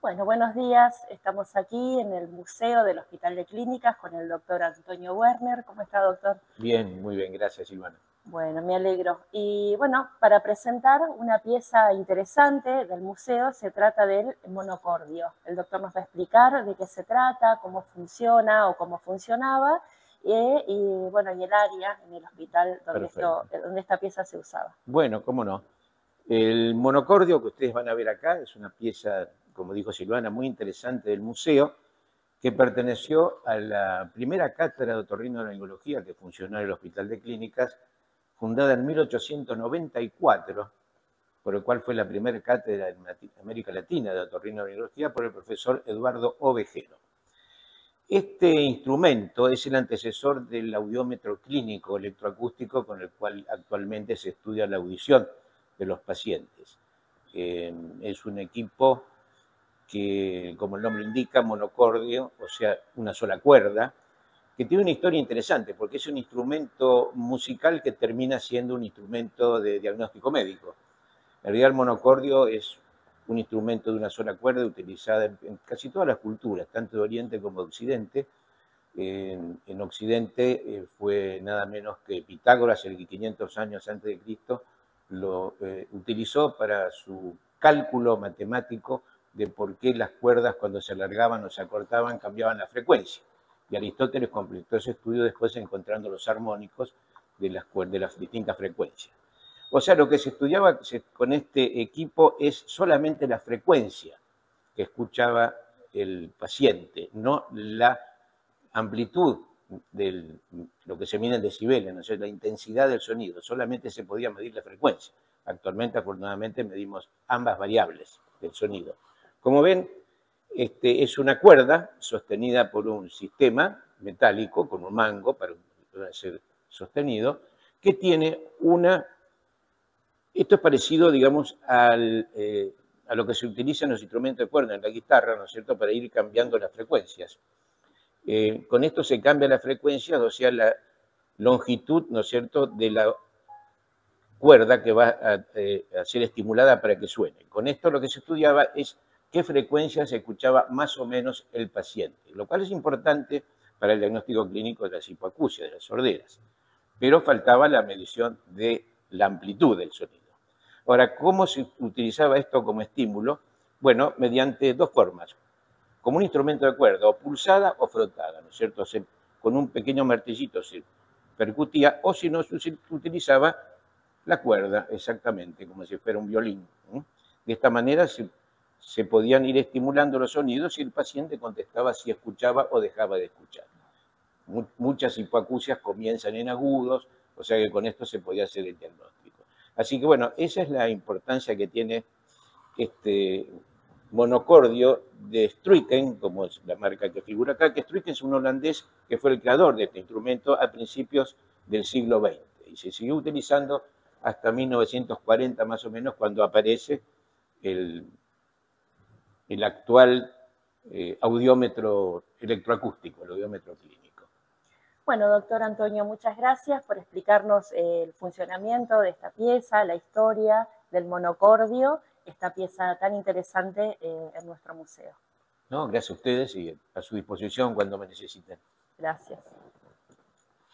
Bueno, buenos días. Estamos aquí en el Museo del Hospital de Clínicas con el doctor Antonio Werner. ¿Cómo está, doctor? Bien, muy bien, gracias, Silvana. Bueno, me alegro. Y bueno, para presentar una pieza interesante del museo, se trata del monocordio. El doctor nos va a explicar de qué se trata, cómo funciona o cómo funcionaba, y bueno, y el área en el hospital Perfecto. donde esta pieza se usaba. Bueno, cómo no. El monocordio que ustedes van a ver acá es una pieza, como dijo Silvana, muy interesante del museo, que perteneció a la primera cátedra de otorrinolaringología que funcionó en el Hospital de Clínicas, fundada en 1894, por el cual fue la primera cátedra en América Latina de otorrinolaringología por el profesor Eduardo Ovejero. Este instrumento es el antecesor del audiómetro clínico electroacústico con el cual actualmente se estudia la audición de los pacientes. Es un equipo que, como el nombre indica, monocordio, o sea, una sola cuerda, que tiene una historia interesante porque es un instrumento musical que termina siendo un instrumento de diagnóstico médico. En realidad el monocordio es un instrumento de una sola cuerda utilizada en casi todas las culturas, tanto de Oriente como de Occidente. En Occidente fue nada menos que Pitágoras, el 500 años antes de Cristo, lo utilizó para su cálculo matemático de por qué las cuerdas cuando se alargaban o se acortaban cambiaban la frecuencia. Y Aristóteles completó ese estudio después encontrando los armónicos de las distintas frecuencias. O sea, lo que se estudiaba con este equipo es solamente la frecuencia que escuchaba el paciente, no la amplitud de lo que se mide en decibeles, ¿no? O sea, la intensidad del sonido, solamente se podía medir la frecuencia. Actualmente, afortunadamente, medimos ambas variables del sonido. Como ven, es una cuerda sostenida por un sistema metálico con un mango para ser sostenido, que tiene esto es parecido, digamos, a lo que se utiliza en los instrumentos de cuerda, en la guitarra, ¿no es cierto?, para ir cambiando las frecuencias. Con esto se cambia la frecuencia, o sea, la longitud, ¿no es cierto?, de la cuerda que va a ser estimulada para que suene. Con esto lo que se estudiaba es qué frecuencia se escuchaba más o menos el paciente, lo cual es importante para el diagnóstico clínico de las hipoacusias, de las sorderas. Pero faltaba la medición de la amplitud del sonido. Ahora, ¿cómo se utilizaba esto como estímulo? Bueno, mediante dos formas. Como un instrumento de cuerda, o pulsada o frotada, ¿no es cierto? Con un pequeño martillito se percutía, o si no, se utilizaba la cuerda, exactamente, como si fuera un violín. De esta manera se podían ir estimulando los sonidos y el paciente contestaba si escuchaba o dejaba de escuchar. Muchas hipoacusias comienzan en agudos, o sea que con esto se podía hacer el diagnóstico. Así que bueno, esa es la importancia que tiene este monocordio de Struiken, como es la marca que figura acá, que Struiken es un holandés que fue el creador de este instrumento a principios del siglo XX y se siguió utilizando hasta 1940 más o menos, cuando aparece el actual audiómetro electroacústico, el audiómetro clínico. Bueno, doctor Antonio, muchas gracias por explicarnos el funcionamiento de esta pieza, la historia del monocordio, esta pieza tan interesante en nuestro museo. No, gracias a ustedes y a su disposición cuando me necesiten. Gracias.